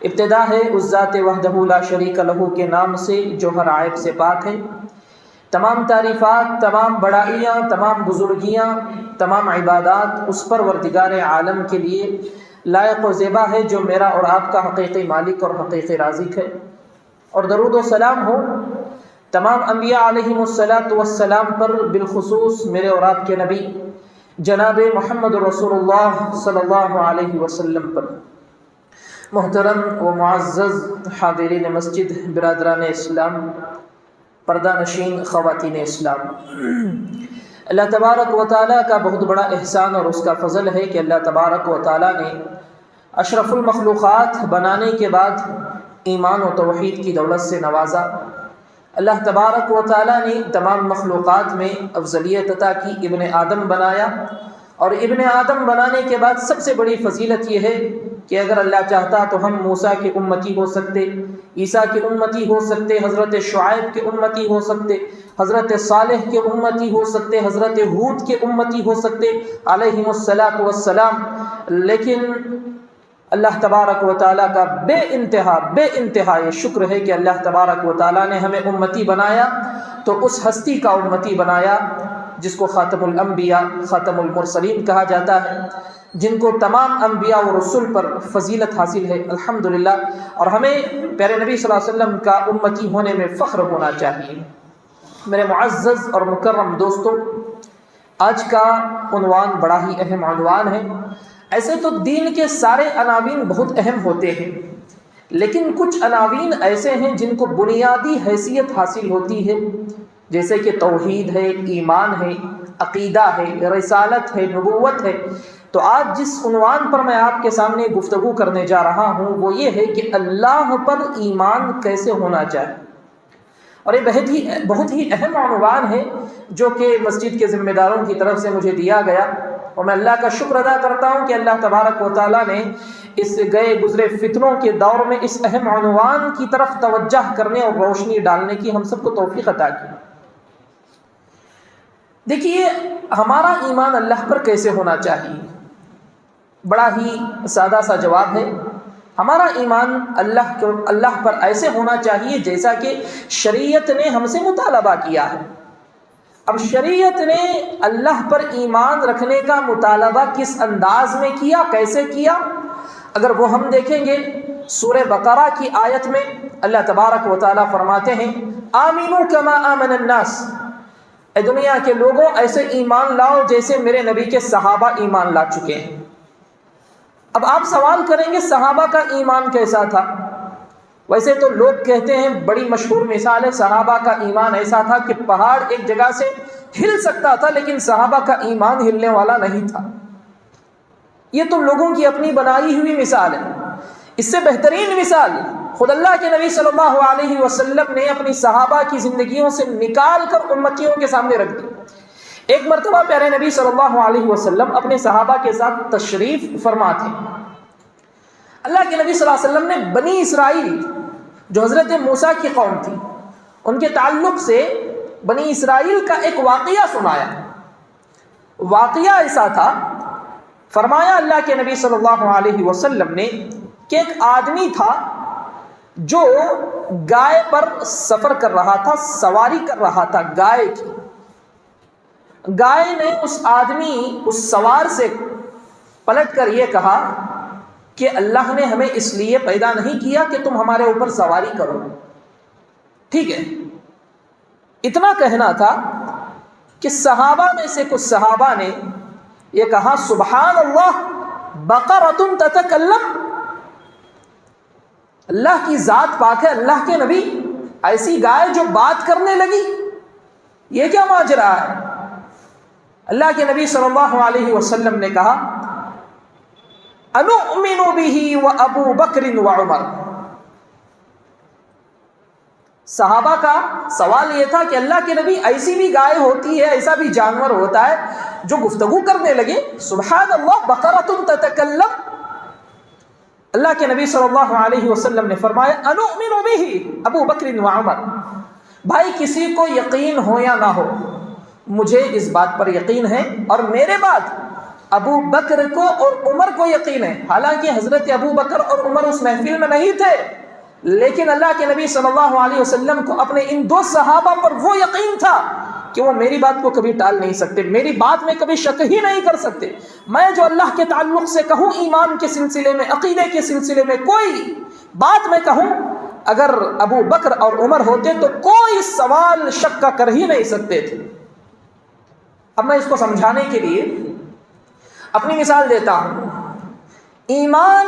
ابتدا ہے اس ذات وحدہ لا شریک لہ کے نام سے جو ہر عیب سے پاک ہے۔ تمام تعریفات، تمام بڑائیاں، تمام بزرگیاں، تمام عبادات اس پروردگار عالم کے لیے لائق و زیبا ہے جو میرا اور آپ کا حقیقی مالک اور حقیقی رازق ہے۔ اور درود و سلام ہو تمام انبیاء علیہم السلام پر، بالخصوص میرے اور آپ کے نبی جناب محمد رسول اللہ صلی اللہ علیہ وسلم پر۔ محترم و معزز حاضرین مسجد، برادران اسلام، پردہ نشین خواتین اسلام، اللہ تبارک و تعالیٰ کا بہت بڑا احسان اور اس کا فضل ہے کہ اللہ تبارک و تعالیٰ نے اشرف المخلوقات بنانے کے بعد ایمان و توحید کی دولت سے نوازا۔ اللہ تبارک و تعالیٰ نے تمام مخلوقات میں افضلیت عطا کی، ابن آدم بنایا، اور ابن آدم بنانے کے بعد سب سے بڑی فضیلت یہ ہے کہ اگر اللہ چاہتا تو ہم موسیٰ کے امتی ہو سکتے، عیسیٰ کے امتی ہو سکتے، حضرت شعیب کے امتی ہو سکتے، حضرت صالح کے امتی ہو سکتے، حضرت ہود کے امتی ہو سکتے علیہم السلام، لیکن اللہ تبارک و تعالیٰ کا بے انتہا یہ شکر ہے کہ اللہ تبارک و تعالیٰ نے ہمیں امتی بنایا، تو اس ہستی کا امتی بنایا جس کو خاتم الانبیاء، خاتم المرسلین کہا جاتا ہے، جن کو تمام انبیاء و رسول پر فضیلت حاصل ہے الحمدللہ، اور ہمیں پیارے نبی صلی اللہ علیہ وسلم کا امتی ہونے میں فخر ہونا چاہیے۔ میرے معزز اور مکرم دوستو، آج کا عنوان بڑا ہی اہم عنوان ہے۔ ایسے تو دین کے سارے عناوین بہت اہم ہوتے ہیں، لیکن کچھ عناوین ایسے ہیں جن کو بنیادی حیثیت حاصل ہوتی ہے، جیسے کہ توحید ہے، ایمان ہے، عقیدہ ہے، رسالت ہے، نبوت ہے۔ تو آج جس عنوان پر میں آپ کے سامنے گفتگو کرنے جا رہا ہوں وہ یہ ہے کہ اللہ پر ایمان کیسے ہونا چاہیے، اور یہ بہت ہی اہم عنوان ہے جو کہ مسجد کے ذمہ داروں کی طرف سے مجھے دیا گیا، اور میں اللہ کا شکر ادا کرتا ہوں کہ اللہ تبارک و تعالیٰ نے اس گئے گزرے فتنوں کے دور میں اس اہم عنوان کی طرف توجہ کرنے اور روشنی ڈالنے کی ہم سب کو توفیق عطا کی۔ دیکھیے، ہمارا ایمان اللہ پر کیسے ہونا چاہیے؟ بڑا ہی سادہ سا جواب ہے۔ ہمارا ایمان اللہ پر ایسے ہونا چاہیے جیسا کہ شریعت نے ہم سے مطالبہ کیا ہے۔ اب شریعت نے اللہ پر ایمان رکھنے کا مطالبہ کس انداز میں کیا، کیسے کیا، اگر وہ ہم دیکھیں گے سورہ بقرہ کی آیت میں اللہ تبارک و تعالیٰ فرماتے ہیں آمنوا کما آمن الناس، اے دنیا کے لوگوں ایسے ایمان لاؤ جیسے میرے نبی کے صحابہ ایمان لا چکے ہیں۔ اب آپ سوال کریں گے صحابہ کا ایمان کیسا تھا؟ ویسے تو لوگ کہتے ہیں، بڑی مشہور مثال ہے، صحابہ کا ایمان ایسا تھا کہ پہاڑ ایک جگہ سے ہل سکتا تھا لیکن صحابہ کا ایمان ہلنے والا نہیں تھا۔ یہ تو لوگوں کی اپنی بنائی ہوئی مثال ہے۔ اس سے بہترین مثال خود اللہ کے نبی صلی اللہ علیہ وسلم نے اپنی صحابہ کی زندگیوں سے نکال کر امتیوں کے سامنے رکھ دی۔ ایک مرتبہ پیارے نبی صلی اللہ علیہ وسلم اپنے صحابہ کے ساتھ تشریف فرما تھے۔ اللہ کے نبی صلی اللہ علیہ وسلم نے بنی اسرائیل جو حضرت موسیٰ کی قوم تھی ان کے تعلق سے بنی اسرائیل کا ایک واقعہ سنایا۔ واقعہ ایسا تھا، فرمایا اللہ کے نبی صلی اللہ علیہ وسلم نے کہ ایک آدمی تھا جو گائے پر سفر کر رہا تھا، سواری کر رہا تھا گائے کی۔ گائے نے اس سوار سے پلٹ کر یہ کہا کہ اللہ نے ہمیں اس لیے پیدا نہیں کیا کہ تم ہمارے اوپر سواری کرو۔ ٹھیک ہے، اتنا کہنا تھا کہ صحابہ میں سے کچھ صحابہ نے یہ کہا سبحان اللہ بقرۃ تتکلم، اللہ کی ذات پاک ہے، اللہ کے نبی ایسی گائے جو بات کرنے لگی، یہ کیا ماجرا ہے؟ اللہ کے نبی صلی اللہ علیہ وسلم نے کہا انؤمن به وابو بکر وعمر۔ صحابہ کا سوال یہ تھا کہ اللہ کے نبی ایسی بھی گائے ہوتی ہے، ایسا بھی جانور ہوتا ہے جو گفتگو کرنے لگے؟ سبحان اللہ بقرۃ تتکلم۔ اللہ کے نبی صلی اللہ علیہ وسلم نے فرمایا انؤمن به ابو بکر وعمر۔ بھائی کسی کو یقین ہو یا نہ ہو، مجھے اس بات پر یقین ہے، اور میرے بعد ابو بکر کو اور عمر کو یقین ہے، حالانکہ حضرت ابو بکر اور عمر اس محفل میں نہیں تھے، لیکن اللہ کے نبی صلی اللہ علیہ وسلم کو اپنے ان دو صحابہ پر وہ یقین تھا کہ وہ میری بات کو کبھی ٹال نہیں سکتے، میری بات میں کبھی شک ہی نہیں کر سکتے۔ میں جو اللہ کے تعلق سے کہوں، ایمان کے سلسلے میں، عقیدے کے سلسلے میں کوئی بات میں کہوں، اگر ابو بکر اور عمر ہوتے تو کوئی سوال شک کا کر ہی نہیں سکتے تھے۔ اب میں اس کو سمجھانے کے لیے اپنی مثال دیتا ہوں۔ ایمان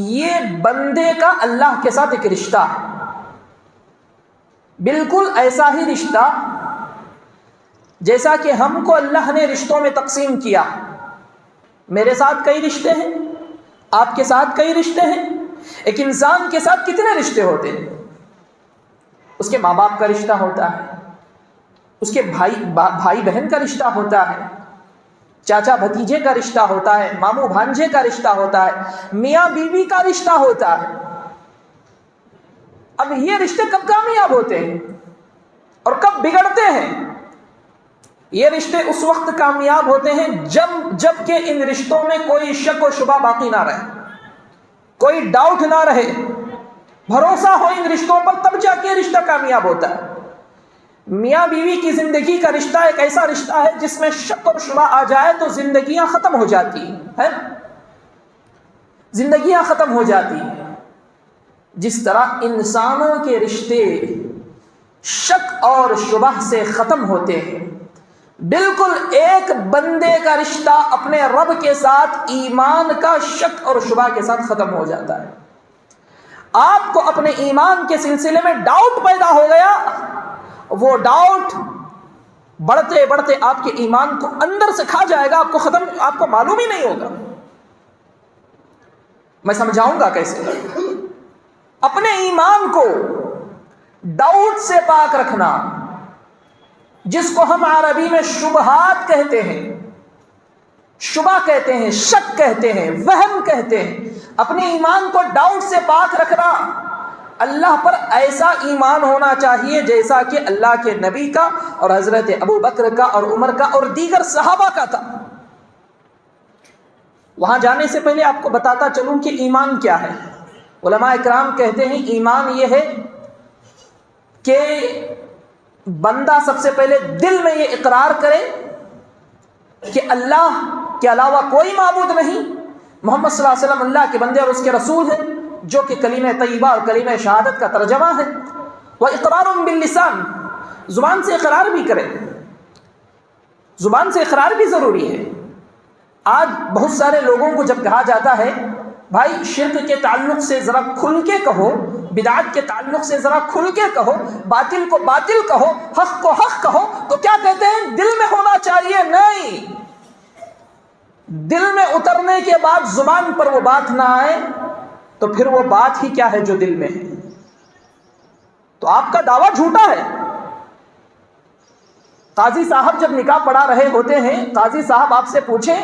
یہ بندے کا اللہ کے ساتھ ایک رشتہ ہے، بالکل ایسا ہی رشتہ جیسا کہ ہم کو اللہ نے رشتوں میں تقسیم کیا۔ میرے ساتھ کئی رشتے ہیں، آپ کے ساتھ کئی رشتے ہیں۔ ایک انسان کے ساتھ کتنے رشتے ہوتے ہیں؟ اس کے ماں باپ کا رشتہ ہوتا ہے، اس کے بھائی بہن کا رشتہ ہوتا ہے، چاچا بھتیجے کا رشتہ ہوتا ہے، ماموں بھانجے کا رشتہ ہوتا ہے، میاں بیوی کا رشتہ ہوتا ہے۔ اب یہ رشتے کب کامیاب ہوتے ہیں اور کب بگڑتے ہیں؟ یہ رشتے اس وقت کامیاب ہوتے ہیں جب کہ ان رشتوں میں کوئی شک و شبہ باقی نہ رہے، کوئی ڈاؤٹ نہ رہے، بھروسہ ہو ان رشتوں پر، تب جا کے رشتہ کامیاب ہوتا ہے۔ میاں بیوی کی زندگی کا رشتہ ایک ایسا رشتہ ہے جس میں شک اور شبہ آ جائے تو زندگیاں ختم ہو جاتی ہیں، زندگیاں ختم ہو جاتی ہیں۔ جس طرح انسانوں کے رشتے شک اور شبہ سے ختم ہوتے ہیں، بالکل ایک بندے کا رشتہ اپنے رب کے ساتھ ایمان کا شک اور شبہ کے ساتھ ختم ہو جاتا ہے۔ آپ کو اپنے ایمان کے سلسلے میں ڈاؤٹ پیدا ہو گیا، وہ ڈاؤٹ بڑھتے بڑھتے آپ کے ایمان کو اندر سے کھا جائے گا، آپ کو معلوم ہی نہیں ہوگا۔ میں سمجھاؤں گا کیسے۔ اپنے ایمان کو ڈاؤٹ سے پاک رکھنا، جس کو ہم عربی میں شبہات کہتے ہیں، شبہ کہتے ہیں، شک کہتے ہیں، وہم کہتے ہیں۔ اپنے ایمان کو ڈاؤٹ سے پاک رکھنا، اللہ پر ایسا ایمان ہونا چاہیے جیسا کہ اللہ کے نبی کا اور حضرت ابو بکر کا اور عمر کا اور دیگر صحابہ کا تھا۔ وہاں جانے سے پہلے آپ کو بتاتا چلوں کہ ایمان کیا ہے۔ علماء اکرام کہتے ہیں ایمان یہ ہے کہ بندہ سب سے پہلے دل میں یہ اقرار کرے کہ اللہ کے علاوہ کوئی معبود نہیں، محمد صلی اللہ علیہ وسلم اللہ کے بندے اور اس کے رسول ہیں، جو کہ کلمہ طیبہ اور کلمہ شہادت کا ترجمہ ہے۔ وَإِقْرَارٌ بِاللِّسَانِ، زبان سے اقرار بھی کرے، زبان سے اقرار بھی ضروری ہے۔ آج بہت سارے لوگوں کو جب کہا جاتا ہے بھائی شرک کے تعلق سے ذرا کھل کے کہو، بدعت کے تعلق سے ذرا کھل کے کہو، باطل کو باطل کہو، حق کو حق کہو، تو کیا کہتے ہیں؟ دل میں ہونا چاہیے۔ نہیں، دل میں اترنے کے بعد زبان پر وہ بات نہ آئے تو پھر وہ بات ہی کیا ہے جو دل میں ہے، تو آپ کا دعویٰ جھوٹا ہے۔ قاضی صاحب جب نکاح پڑھا رہے ہوتے ہیں، قاضی صاحب آپ سے پوچھیں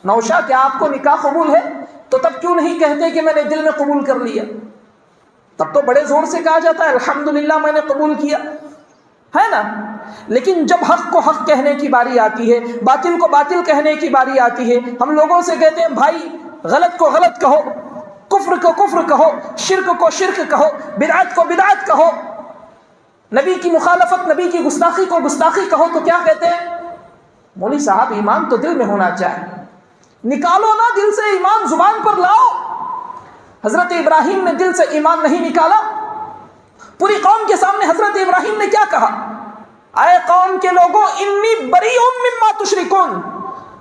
نوشا کیا آپ کو نکاح قبول ہے، تو تب کیوں نہیں کہتے کہ میں نے دل میں قبول کر لیا؟ تب تو بڑے زور سے کہا جاتا ہے الحمدللہ میں نے قبول کیا، ہے نا؟ لیکن جب حق کو حق کہنے کی باری آتی ہے، باطل کو باطل کہنے کی باری آتی ہے، ہم لوگوں سے کہتے ہیں بھائی غلط کو غلط کہو، کفر کو کفر کہو، شرک کو شرک کہو، بدعت کو بدعت کہو، نبی کی مخالفت، نبی کی گستاخی کو گستاخی کہو، تو کیا کہتے ہیں؟ مولوی صاحب ایمان تو دل میں ہونا چاہیے، نکالو نا دل سے ایمان، زبان پر لاؤ۔ حضرت ابراہیم نے دل سے ایمان نہیں نکالا، پوری قوم کے سامنے حضرت ابراہیم نے کیا کہا؟ اے قوم کے لوگوں انی بریء مما تشرکون،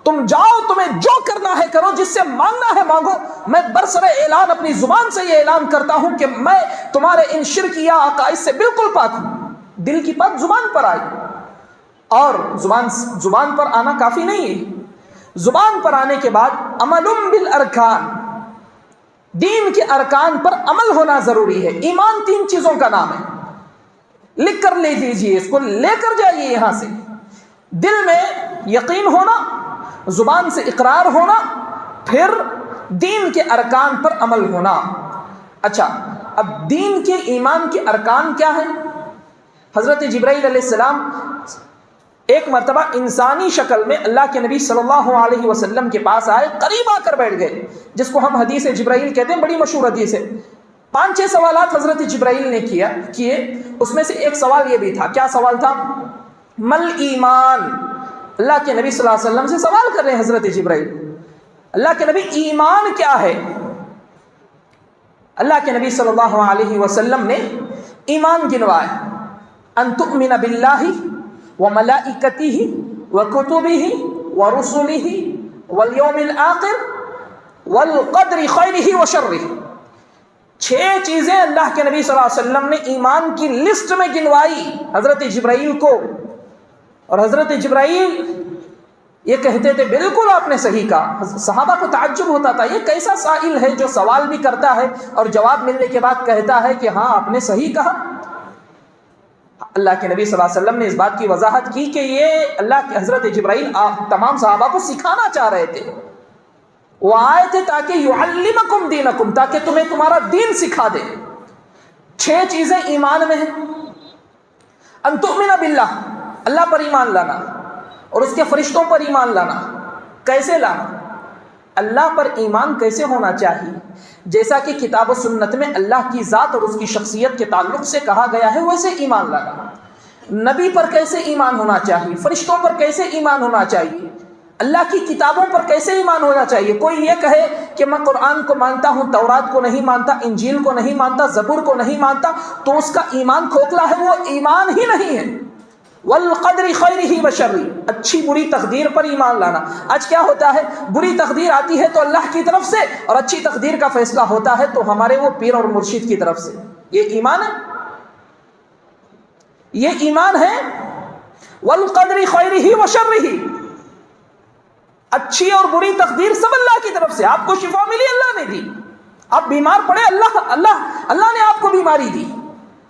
تم جاؤ، تمہیں جو کرنا ہے کرو، جس سے مانگنا ہے مانگو، میں برسر اعلان اپنی زبان سے یہ اعلان کرتا ہوں کہ میں تمہارے ان شرکیہ عقائد سے بالکل پاک ہوں۔ دل کی بات زبان پر آئی، اور زبان پر آنا کافی نہیں ہے، زبان پر آنے کے بعد عمل بالارکان، دین کے ارکان پر عمل ہونا ضروری ہے۔ ایمان 3 چیزوں کا نام ہے، لکھ کر لے لیجئے، اس کو لے کر جائیے یہاں سے۔ دل میں یقین ہونا، زبان سے اقرار ہونا، پھر دین کے ارکان پر عمل ہونا۔ اچھا، اب دین کے ایمان کے ارکان کیا ہیں؟ حضرت جبرائیل علیہ السلام ایک مرتبہ انسانی شکل میں اللہ کے نبی صلی اللہ علیہ وسلم کے پاس آئے، قریب آ کر بیٹھ گئے، جس کو ہم حدیث جبرائیل کہتے ہیں، بڑی مشہور حدیث ہے۔ 5-6 سوالات حضرت جبرائیل نے کیے، اس میں سے ایک سوال یہ بھی تھا۔ کیا سوال تھا؟ مل ایمان۔ اللہ کے نبی صلی اللہ علیہ وسلم سے سوال کر رہے ہیں حضرت جبرائیل، اللہ کے نبی ایمان کیا ہے؟ اللہ کے نبی صلی اللہ علیہ وسلم نے ایمان گنوائے، ان تؤمن باللہ وملائکتہ وکتبہ ورسلہ والیوم الآخر والقدر خیرہ وشرہ۔ 6 چیزیں اللہ کے نبی صلی اللہ علیہ وسلم نے ایمان کی لسٹ میں گنوائی حضرت جبرائیل کو، اور حضرت جبرائیل یہ کہتے تھے بالکل آپ نے صحیح کہا۔ صحابہ کو تعجب ہوتا تھا، یہ کیسا سائل ہے جو سوال بھی کرتا ہے اور جواب ملنے کے بعد کہتا ہے کہ ہاں آپ نے صحیح کہا۔ اللہ کے نبی صلی اللہ علیہ وسلم نے اس بات کی وضاحت کی کہ یہ اللہ کے حضرت جبرائیل تمام صحابہ کو سکھانا چاہ رہے تھے، وہ آئے تھے تاکہ یعلمکم دینکم، تاکہ تمہیں تمہارا دین سکھا دے۔ 6 چیزیں ایمان میں ہیں۔ ان تؤمن باللہ، اللہ پر ایمان لانا اور اس کے فرشتوں پر ایمان لانا۔ کیسے لانا؟ اللہ پر ایمان کیسے ہونا چاہیے؟ جیسا کہ کتاب و سنت میں اللہ کی ذات اور اس کی شخصیت کے تعلق سے کہا گیا ہے، ویسے ایمان لانا۔ نبی پر کیسے ایمان ہونا چاہیے، فرشتوں پر کیسے ایمان ہونا چاہیے، اللہ کی کتابوں پر کیسے ایمان ہونا چاہیے۔ کوئی یہ کہے کہ میں قرآن کو مانتا ہوں، تورات کو نہیں مانتا، انجیل کو نہیں مانتا، زبور کو نہیں مانتا، تو اس کا ایمان کھوکھلا ہے، وہ ایمان ہی نہیں ہے۔ والقدر خیرہ وشرہ، اچھی بری تقدیر پر ایمان لانا۔ آج کیا ہوتا ہے، بری تقدیر آتی ہے تو اللہ کی طرف سے، اور اچھی تقدیر کا فیصلہ ہوتا ہے تو ہمارے وہ پیر اور مرشد کی طرف سے۔ یہ ایمان ہے، یہ ایمان ہے۔ والقدر خیرہ وشرہ، اچھی اور بری تقدیر سب اللہ کی طرف سے۔ آپ کو شفا ملی، اللہ نے دی۔ آپ بیمار پڑے، اللہ نے آپ کو بیماری دی۔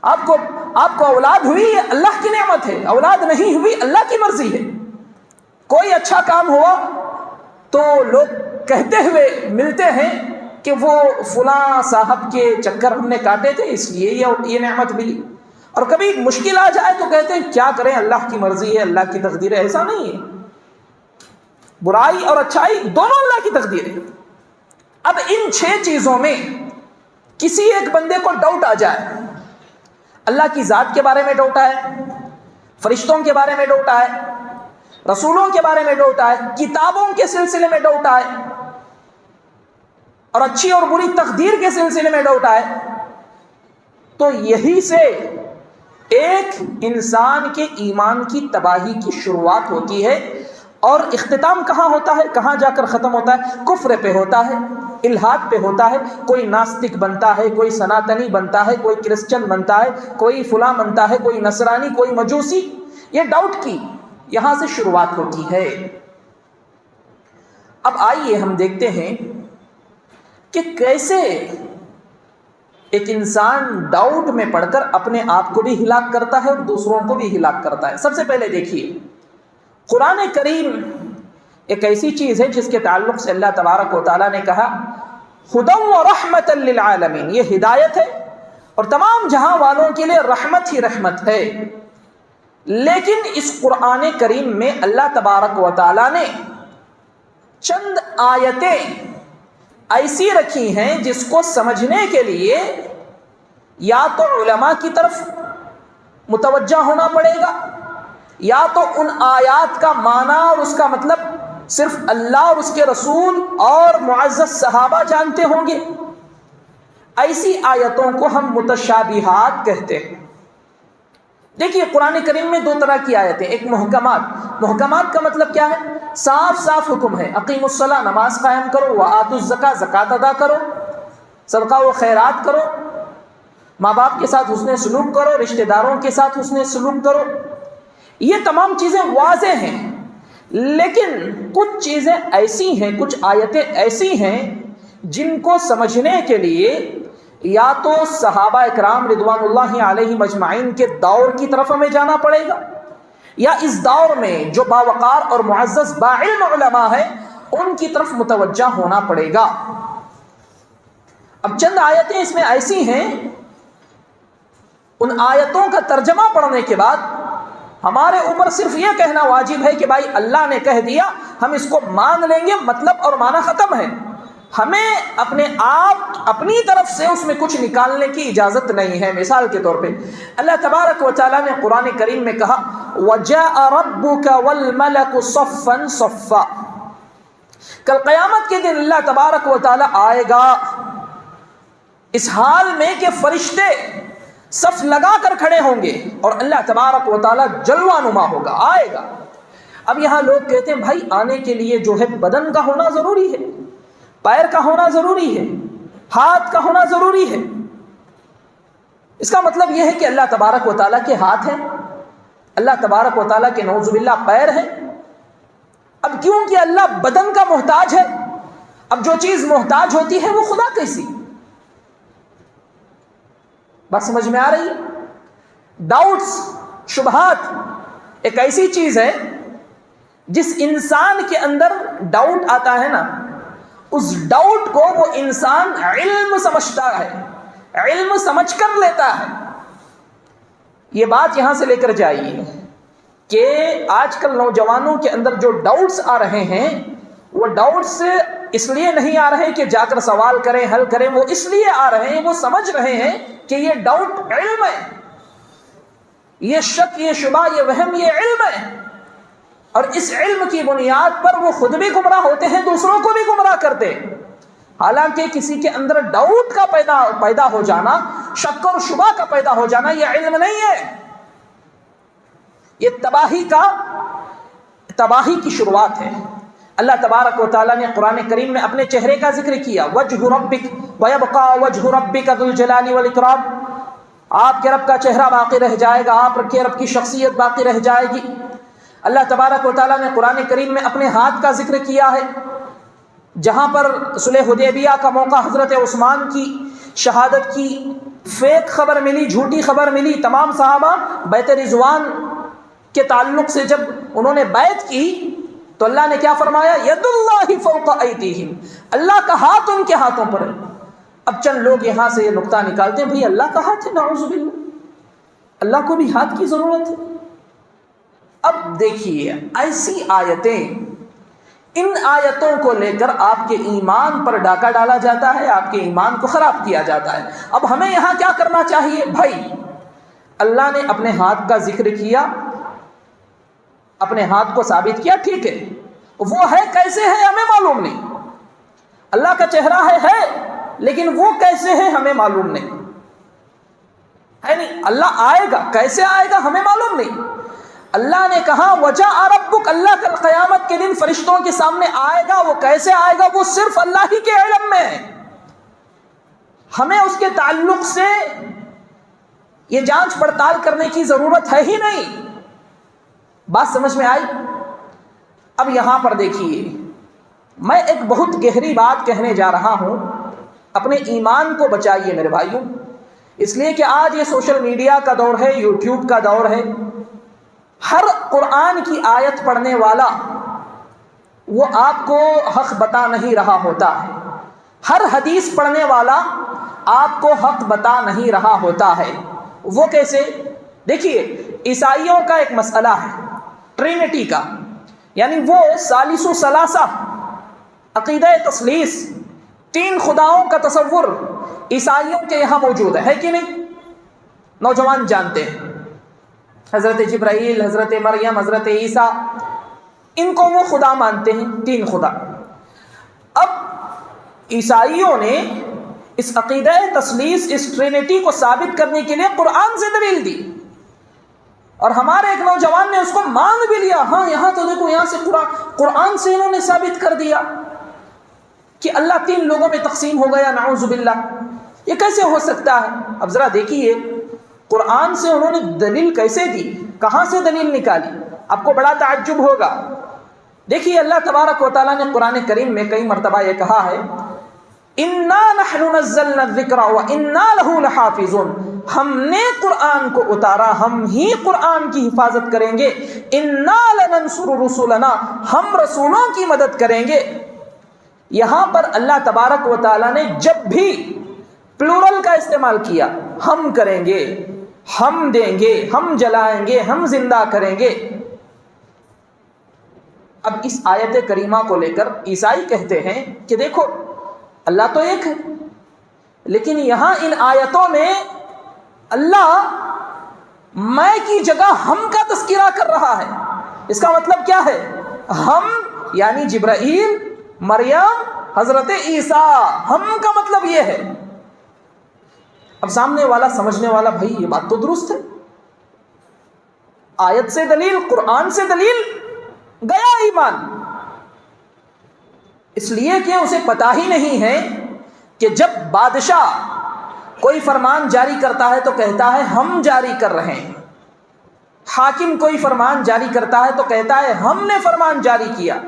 آپ کو اولاد ہوئی، اللہ کی نعمت ہے۔ اولاد نہیں ہوئی، اللہ کی مرضی ہے۔ کوئی اچھا کام ہوا تو لوگ کہتے ہوئے ملتے ہیں کہ وہ فلاں صاحب کے چکر ہم نے کاٹے تھے، اس لیے یہ نعمت ملی۔ اور کبھی مشکل آ جائے تو کہتے ہیں کیا کریں، اللہ کی مرضی ہے، اللہ کی تقدیر ہے۔ ایسا نہیں ہے، برائی اور اچھائی دونوں اللہ کی تقدیر ہے۔ اب ان 6 چیزوں میں کسی ایک بندے کو ڈاؤٹ آ جائے، اللہ کی ذات کے بارے میں ڈاؤٹ آئے، فرشتوں کے بارے میں ڈاؤٹ آئے، رسولوں کے بارے میں ڈاؤٹ آئے، کتابوں کے سلسلے میں ڈاؤٹ آئے، اور اچھی اور بری تقدیر کے سلسلے میں ڈاؤٹ آئے، تو یہی سے ایک انسان کے ایمان کی تباہی کی شروعات ہوتی ہے۔ اور اختتام کہاں ہوتا ہے، کہاں جا کر ختم ہوتا ہے؟ کفر پہ ہوتا ہے، الحاد پہ ہوتا ہے۔ کوئی ناستک بنتا ہے، کوئی سناتنی بنتا ہے، کوئی کرسچن بنتا ہے، کوئی فلاں بنتا ہے، کوئی نصرانی، کوئی مجوسی۔ یہ ڈاؤٹ کی یہاں سے شروعات ہوتی ہے۔ اب آئیے ہم دیکھتے ہیں کہ کیسے ایک انسان ڈاؤٹ میں پڑھ کر اپنے آپ کو بھی ہلاک کرتا ہے اور دوسروں کو بھی ہلاک کرتا ہے۔ سب سے پہلے دیکھیے، قرآن کریم ایک ایسی چیز ہے جس کے تعلق سے اللہ تبارک و تعالیٰ نے کہا ہدی و رحمت للعالمین، یہ ہدایت ہے اور تمام جہاں والوں کے لیے رحمت ہی رحمت ہے۔ لیکن اس قرآن کریم میں اللہ تبارک و تعالیٰ نے چند آیتیں ایسی رکھی ہیں جس کو سمجھنے کے لیے یا تو علماء کی طرف متوجہ ہونا پڑے گا، یا تو ان آیات کا معنی اور اس کا مطلب صرف اللہ اور اس کے رسول اور معزز صحابہ جانتے ہوں گے۔ ایسی آیتوں کو ہم متشابہات کہتے ہیں۔ دیکھیے قرآن کریم میں 2 طرح کی آیتیں، ایک محکمات۔ محکمات کا مطلب کیا ہے؟ صاف صاف حکم ہے، اقیموا الصلاۃ، نماز قائم کرو، وآتوا الزکاۃ، زکوٰۃ ادا کرو، صدقہ و خیرات کرو، ماں باپ کے ساتھ حسن سلوک کرو، رشتہ داروں کے ساتھ حسن سلوک کرو۔ یہ تمام چیزیں واضح ہیں، لیکن کچھ چیزیں ایسی ہیں، کچھ آیتیں ایسی ہیں جن کو سمجھنے کے لیے یا تو صحابہ اکرام رضوان اللہ علیہم اجمعین کے دور کی طرف ہمیں جانا پڑے گا، یا اس دور میں جو باوقار اور معزز باعلم علماء ہیں ان کی طرف متوجہ ہونا پڑے گا۔ اب چند آیتیں اس میں ایسی ہیں، ان آیتوں کا ترجمہ پڑھنے کے بعد ہمارے اوپر صرف یہ کہنا واجب ہے کہ بھائی اللہ نے کہہ دیا، ہم اس کو مان لیں گے، مطلب اور معنی ختم ہے. ہمیں اپنے آپ اپنی طرف سے اس میں کچھ نکالنے کی اجازت نہیں ہے. مثال کے طور پہ اللہ تبارک و تعالیٰ نے قرآن کریم میں کہا وَجَاءَ رَبُّكَ وَالْمَلَكُ صَفًّا صَفًّا. کل قیامت کے دن اللہ تبارک و تعالیٰ آئے گا اس حال میں کہ فرشتے صف لگا کر کھڑے ہوں گے اور اللہ تبارک و تعالیٰ جلوہ نما ہوگا، آئے گا. اب یہاں لوگ کہتے ہیں بھائی آنے کے لیے جو ہے بدن کا ہونا ضروری ہے، پیر کا ہونا ضروری ہے، ہاتھ کا ہونا ضروری ہے. اس کا مطلب یہ ہے کہ اللہ تبارک و تعالیٰ کے ہاتھ ہیں، اللہ تبارک و تعالیٰ کے نعوذ باللہ پیر ہیں. اب کیونکہ اللہ بدن کا محتاج ہے، اب جو چیز محتاج ہوتی ہے وہ خدا کیسی؟ بات سمجھ میں آ رہی ہے؟ ڈاؤٹس، شبہات ایک ایسی چیز ہے جس انسان کے اندر ڈاؤٹ آتا ہے نا، اس ڈاؤٹ کو وہ انسان علم سمجھتا ہے، علم سمجھ کر لیتا ہے. یہ بات یہاں سے لے کر جائیے کہ آج کل نوجوانوں کے اندر جو ڈاؤٹس آ رہے ہیں وہ ڈاؤٹس اس لیے نہیں آ رہے کہ جا کر سوال کریں، حل کریں، وہ اس لیے آ رہے ہیں، وہ سمجھ رہے ہیں کہ یہ ڈاؤٹ علم ہے، یہ شک، یہ شبہ، یہ وہم، یہ علم ہے. اور اس علم کی بنیاد پر وہ خود بھی گمراہ ہوتے ہیں، دوسروں کو بھی گمراہ کرتے. حالانکہ کسی کے اندر ڈاؤٹ کا پیدا ہو جانا، شک اور شبہ کا پیدا ہو جانا یہ علم نہیں ہے، یہ تباہی کی شروعات ہے. اللہ تبارک و تعالیٰ نے قرآن کریم میں اپنے چہرے کا ذکر کیا وجہ ربک ویبقى وجہ ربک ذو الجلال والاکرام. آپ کے رب کا چہرہ باقی رہ جائے گا، آپ کے رب کی شخصیت باقی رہ جائے گی. اللہ تبارک و تعالیٰ نے قرآن کریم میں اپنے ہاتھ کا ذکر کیا ہے. جہاں پر صلح حدیبیہ کا موقع حضرت عثمان کی شہادت کی فیک خبر ملی، جھوٹی خبر ملی، تمام صحابہ بیعت رضوان کے تعلق سے جب انہوں نے بیعت کی تو اللہ نے کیا فرمایا؟ ید اللہ فوق ایدیہم، اللہ کا ہاتھ ان کے ہاتھوں پر ہے. اب چند لوگ یہاں سے یہ نقطہ نکالتے ہیں بھئی اللہ کا ہاتھ ہے، نعوذ باللہ، اللہ کو بھی ہاتھ کی ضرورت ہے. اب دیکھیے ایسی آیتیں، ان آیتوں کو لے کر آپ کے ایمان پر ڈاکہ ڈالا جاتا ہے، آپ کے ایمان کو خراب کیا جاتا ہے. اب ہمیں یہاں کیا کرنا چاہیے؟ بھائی اللہ نے اپنے ہاتھ کا ذکر کیا، اپنے ہاتھ کو ثابت کیا، ٹھیک ہے، وہ ہے کیسے ہے ہمیں معلوم نہیں. اللہ کا چہرہ ہے لیکن وہ کیسے ہے ہمیں معلوم نہیں ہے. نہیں اللہ آئے گا، کیسے آئے گا ہمیں معلوم نہیں. اللہ نے کہا وجاء ربک، اللہ کل قیامت کے دن فرشتوں کے سامنے آئے گا. وہ کیسے آئے گا وہ صرف اللہ ہی کے علم میں ہے. ہمیں اس کے تعلق سے یہ جانچ پڑتال کرنے کی ضرورت ہے ہی نہیں. بات سمجھ میں آئی؟ اب یہاں پر دیکھیے میں ایک بہت گہری بات کہنے جا رہا ہوں. اپنے ایمان کو بچائیے میرے بھائیوں، اس لیے کہ آج یہ سوشل میڈیا کا دور ہے، یوٹیوب کا دور ہے. ہر قرآن کی آیت پڑھنے والا وہ آپ کو حق بتا نہیں رہا ہوتا ہے. ہر حدیث پڑھنے والا آپ کو حق بتا نہیں رہا ہوتا ہے. وہ کیسے؟ دیکھیے عیسائیوں کا ایک مسئلہ ہے ٹرینٹی کا، یعنی وہ ثالث و ثلاثہ، عقیدہ تثلیث، تین خداؤں کا تصور عیسائیوں کے یہاں موجود ہے کہ نہیں؟ نوجوان جانتے ہیں حضرت جبرائیل، حضرت مریم، حضرت عیسیٰ، ان کو وہ خدا مانتے ہیں، تین خدا. اب عیسائیوں نے اس عقیدہ تثلیث، اس ٹرینٹی کو ثابت کرنے کے لیے قرآن سے دلیل دی، اور ہمارے ایک نوجوان نے اس کو مان بھی لیا. ہاں یہاں تو دیکھو، یہاں سے قرآن سے انہوں نے ثابت کر دیا کہ اللہ تین لوگوں میں تقسیم ہو گیا، نعوذ باللہ. یہ کیسے ہو سکتا ہے؟ اب ذرا دیکھیے قرآن سے انہوں نے دلیل کیسے دی، کہاں سے دلیل نکالی، آپ کو بڑا تعجب ہوگا. دیکھیے اللہ تبارک و تعالیٰ نے قرآن کریم میں کئی مرتبہ یہ کہا ہے اِنَّا نَحْنُ نَزَّلْنَا الذِّكْرَ وَإِنَّا لَهُ لَحَافِظُونَ، ہم نے قرآن کو اتارا، ہم ہی قرآن کی حفاظت کریں گے. اِنَّا لَنَنْصُرُ رُسُلَنَا، ہم رسولوں کی مدد کریں گے. یہاں پر اللہ تبارک و تعالیٰ نے جب بھی پلورل کا استعمال کیا، ہم کریں گے، ہم دیں گے، ہم جلائیں گے، ہم زندہ کریں گے۔ اب اس آیت کریمہ کو لے کر عیسائی کہتے ہیں کہ دیکھو اللہ تو ایک ہے، لیکن یہاں ان آیتوں میں اللہ میں کی جگہ ہم کا تذکرہ کر رہا ہے۔ اس کا مطلب کیا ہے؟ ہم یعنی جبرائیل، مریم، حضرت عیسیٰ، ہم کا مطلب یہ ہے۔ اب سامنے والا سمجھنے والا بھائی یہ بات تو درست ہے، آیت سے دلیل، قرآن سے دلیل، گیا ایمان۔ اس لیے کہ اسے پتہ ہی نہیں ہے کہ جب بادشاہ کوئی فرمان جاری کرتا ہے تو کہتا ہے ہم جاری کر رہے ہیں، حاکم کوئی فرمان جاری کرتا ہے تو کہتا ہے ہم نے فرمان جاری کیا۔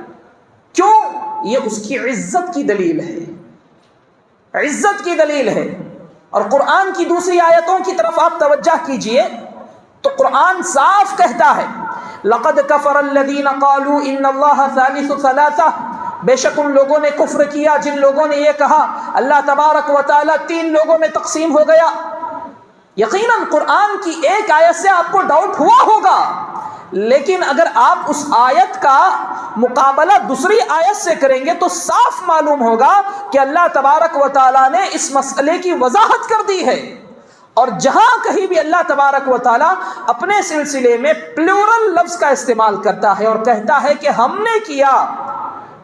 کیوں؟ یہ اس کی عزت کی دلیل ہے، عزت کی دلیل ہے۔ اور قرآن کی دوسری آیتوں کی طرف آپ توجہ کیجئے تو قرآن صاف کہتا ہے لَقَدْ كَفَرَ الَّذِينَ قَالُوا إِنَّ اللَّهَ ثَالِثُ ثَلَاثَةٍ، بے شک ان لوگوں نے کفر کیا جن لوگوں نے یہ کہا اللہ تبارک و تعالیٰ 3 لوگوں میں تقسیم ہو گیا۔ یقیناً قرآن کی ایک آیت سے آپ کو ڈاؤٹ ہوا ہوگا، لیکن اگر آپ اس آیت کا مقابلہ دوسری آیت سے کریں گے تو صاف معلوم ہوگا کہ اللہ تبارک و تعالیٰ نے اس مسئلے کی وضاحت کر دی ہے۔ اور جہاں کہیں بھی اللہ تبارک و تعالیٰ اپنے سلسلے میں پلورل لفظ کا استعمال کرتا ہے اور کہتا ہے کہ ہم نے کیا،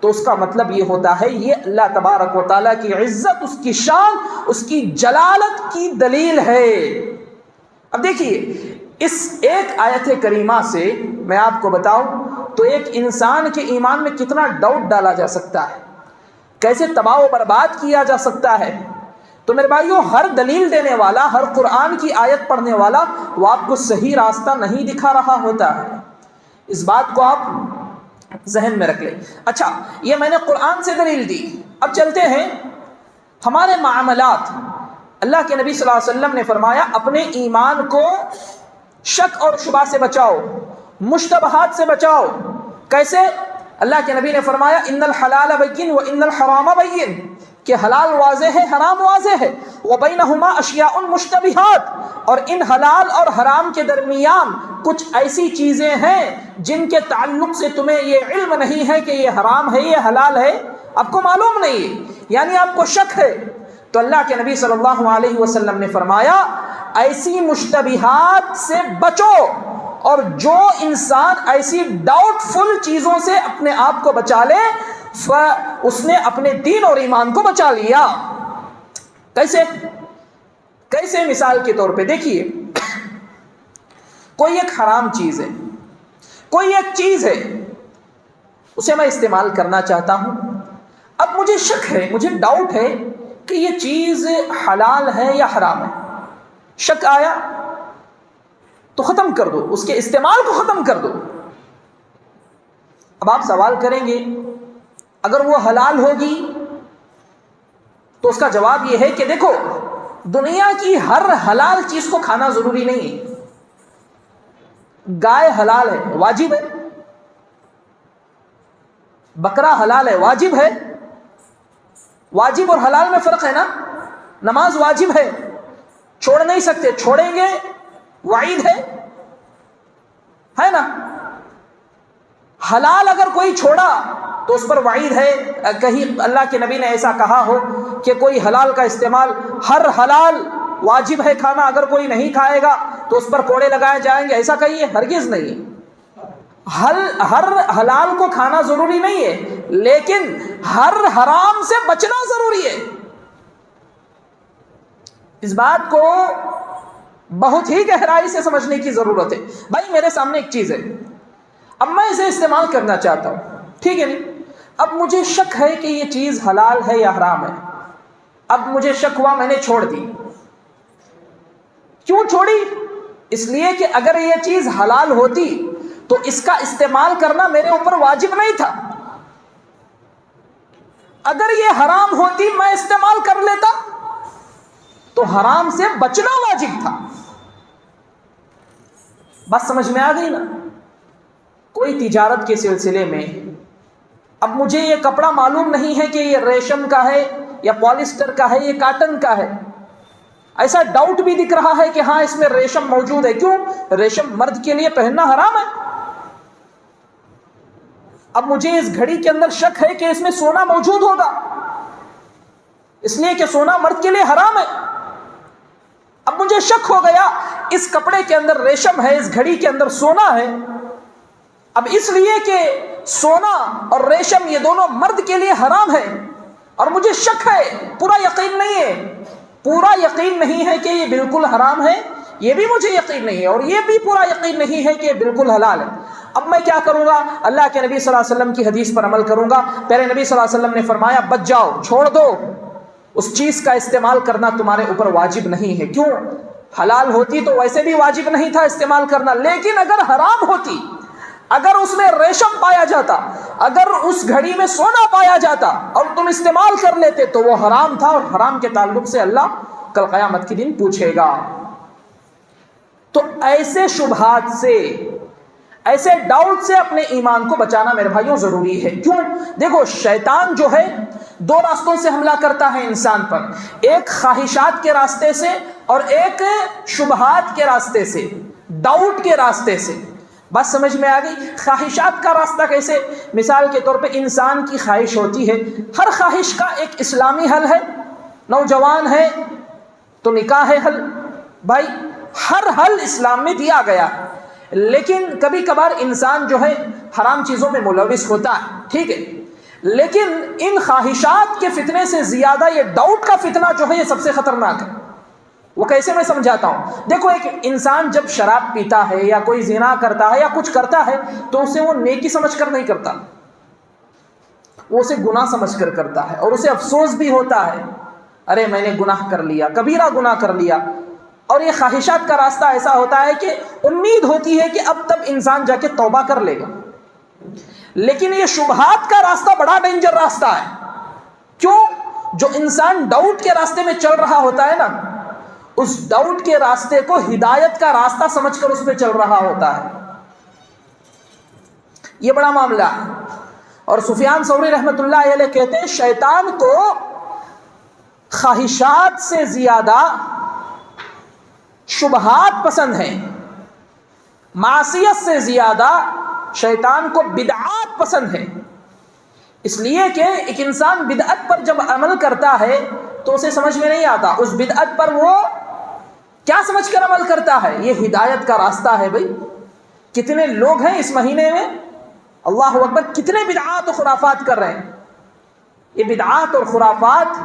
تو اس کا مطلب یہ ہوتا ہے یہ اللہ تبارک و تعالیٰ کی عزت، اس کی شان، اس کی جلالت کی دلیل ہے۔ اب دیکھیے اس ایک آیت کریمہ سے میں آپ کو بتاؤں تو ایک انسان کے ایمان میں کتنا ڈاؤٹ ڈالا جا سکتا ہے، کیسے تباہ و برباد کیا جا سکتا ہے۔ تو میرے بھائیوں، ہر دلیل دینے والا، ہر قرآن کی آیت پڑھنے والا وہ آپ کو صحیح راستہ نہیں دکھا رہا ہوتا ہے، اس بات کو آپ ذہن میں رکھ لیں۔ اچھا، یہ میں نے قرآن سے دلیل دی، اب چلتے ہیں ہمارے معاملات۔ اللہ کے نبی صلی اللہ علیہ وسلم نے فرمایا اپنے ایمان کو شک اور شبہ سے بچاؤ، مشتبہات سے بچاؤ۔ کیسے؟ اللہ کے نبی نے فرمایا ان الحلال بین و ان الحرام بین، کہ حلال واضح ہے، حرام واضح ہے، وبینہما اشیاء مشتبہات، اور ان حلال اور حرام کے درمیان کچھ ایسی چیزیں ہیں جن کے تعلق سے تمہیں یہ علم نہیں ہے کہ یہ حرام ہے یہ حلال ہے، آپ کو معلوم نہیں ہے، یعنی آپ کو شک ہے۔ تو اللہ کے نبی صلی اللہ علیہ وسلم نے فرمایا ایسی مشتبہات سے بچو، اور جو انسان ایسی ڈاؤٹ فل چیزوں سے اپنے آپ کو بچا لے اس نے اپنے دین اور ایمان کو بچا لیا۔ کیسے؟ کیسے؟ مثال کے طور پہ دیکھیے، کوئی ایک حرام چیز ہے، کوئی ایک چیز ہے، اسے میں استعمال کرنا چاہتا ہوں، اب مجھے شک ہے، مجھے ڈاؤٹ ہے کہ یہ چیز حلال ہے یا حرام ہے۔ شک آیا تو ختم کر دو، اس کے استعمال کو ختم کر دو۔ اب آپ سوال کریں گے اگر وہ حلال ہوگی تو اس کا جواب یہ ہے کہ دیکھو دنیا کی ہر حلال چیز کو کھانا ضروری نہیں ہے۔ گائے حلال ہے، واجب ہے، بکرا حلال ہے، واجب ہے۔ واجب اور حلال میں فرق ہے نا، نماز واجب ہے، چھوڑ نہیں سکتے، چھوڑیں گے وعید ہے نا۔ حلال اگر کوئی چھوڑا تو اس پر وعید ہے، کہیں اللہ کے نبی نے ایسا کہا ہو کہ کوئی حلال کا استعمال، ہر حلال واجب ہے کھانا، اگر کوئی نہیں کھائے گا تو اس پر کوڑے لگائے جائیں گے، ایسا کہیے؟ ہرگز نہیں۔ ہر حلال کو کھانا ضروری نہیں ہے، لیکن ہر حرام سے بچنا ضروری ہے۔ اس بات کو بہت ہی گہرائی سے سمجھنے کی ضرورت ہے۔ بھائی میرے سامنے ایک چیز ہے، اب میں اسے استعمال کرنا چاہتا ہوں، ٹھیک ہے نہیں؟ اب مجھے شک ہے کہ یہ چیز حلال ہے یا حرام ہے، اب مجھے شک ہوا، میں نے چھوڑ دی۔ کیوں چھوڑی؟ اس لیے کہ اگر یہ چیز حلال ہوتی تو اس کا استعمال کرنا میرے اوپر واجب نہیں تھا، اگر یہ حرام ہوتی میں استعمال کر لیتا تو حرام سے بچنا واجب تھا۔ بات سمجھ میں آ گئی نا؟ کوئی تجارت کے سلسلے میں اب مجھے یہ کپڑا معلوم نہیں ہے کہ یہ ریشم کا ہے یا پولیسٹر کا ہے، یہ کاٹن کا ہے، ایسا ڈاؤٹ بھی دکھ رہا ہے کہ ہاں اس میں ریشم موجود ہے. کیوں؟ ریشم مرد کے لیے پہننا حرام ہے. اب مجھے اس گھڑی کے اندر شک ہے کہ اس میں سونا موجود ہوگا، اس لیے کہ سونا مرد کے لیے حرام ہے. اب مجھے شک ہو گیا اس کپڑے کے اندر ریشم ہے، اس گھڑی کے اندر سونا ہے. اب اس لیے کہ سونا اور ریشم یہ دونوں مرد کے لیے حرام ہے، اور مجھے شک ہے، پورا یقین نہیں ہے، پورا یقین نہیں ہے کہ یہ بالکل حرام ہے، یہ بھی مجھے یقین نہیں ہے، اور یہ بھی پورا یقین نہیں ہے کہ یہ بالکل حلال ہے. اب میں کیا کروں گا؟ اللہ کے نبی صلی اللہ علیہ وسلم کی حدیث پر عمل کروں گا. پیارے نبی صلی اللہ علیہ وسلم نے فرمایا بچ جاؤ، چھوڑ دو، اس چیز کا استعمال کرنا تمہارے اوپر واجب نہیں ہے. کیوں؟ حلال ہوتی تو ویسے بھی واجب نہیں تھا استعمال کرنا، لیکن اگر حرام ہوتی، اگر اس میں ریشم پایا جاتا، اگر اس گھڑی میں سونا پایا جاتا اور تم استعمال کر لیتے تو وہ حرام تھا، اور حرام کے تعلق سے اللہ کل قیامت کے دن پوچھے گا. تو ایسے شبہات سے، ایسے ڈاؤٹ سے اپنے ایمان کو بچانا میرے بھائیوں ضروری ہے. کیوں؟ دیکھو شیطان جو ہے دو راستوں سے حملہ کرتا ہے انسان پر، ایک خواہشات کے راستے سے اور ایک شبہات کے راستے سے، ڈاؤٹ کے راستے سے. بات سمجھ میں آ گئی؟ خواہشات کا راستہ کیسے؟ مثال کے طور پہ انسان کی خواہش ہوتی ہے، ہر خواہش کا ایک اسلامی حل ہے. نوجوان ہے تو نکاح ہے حل، بھائی ہر حل اسلام میں دیا گیا ہے. لیکن کبھی کبھار انسان جو ہے حرام چیزوں میں ملوث ہوتا ہے، ٹھیک ہے، لیکن ان خواہشات کے فتنے سے زیادہ یہ ڈاؤٹ کا فتنہ جو ہے یہ سب سے خطرناک ہے. وہ کیسے میں سمجھاتا ہوں. دیکھو ایک انسان جب شراب پیتا ہے یا کوئی زنا کرتا ہے یا کچھ کرتا ہے تو اسے وہ نیکی سمجھ کر نہیں کرتا، وہ اسے گناہ سمجھ کر کرتا ہے، اور اسے افسوس بھی ہوتا ہے، ارے میں نے گناہ کر لیا، کبیرہ گناہ کر لیا. اور یہ خواہشات کا راستہ ایسا ہوتا ہے کہ امید ہوتی ہے کہ اب تب انسان جا کے توبہ کر لے گا. لیکن یہ شبہات کا راستہ بڑا ڈینجر راستہ ہے. کیوں؟ جو انسان ڈاؤٹ کے راستے میں چل رہا ہوتا ہے نا، اس ڈاؤٹ کے راستے کو ہدایت کا راستہ سمجھ کر اس پہ چل رہا ہوتا ہے. یہ بڑا معاملہ ہے. اور سفیان ثوری رحمۃ اللہ علیہ کہتے ہیں شیطان کو خواہشات سے زیادہ شبہات پسند ہیں، معصیت سے زیادہ شیطان کو بدعات پسند ہے. اس لیے کہ ایک انسان بدعت پر جب عمل کرتا ہے تو اسے سمجھ میں نہیں آتا اس بدعت پر وہ کیا سمجھ کر عمل کرتا ہے. یہ ہدایت کا راستہ ہے. بھائی کتنے لوگ ہیں اس مہینے میں، اللہ اکبر، کتنے بدعات و خرافات کر رہے ہیں. یہ بدعات اور خرافات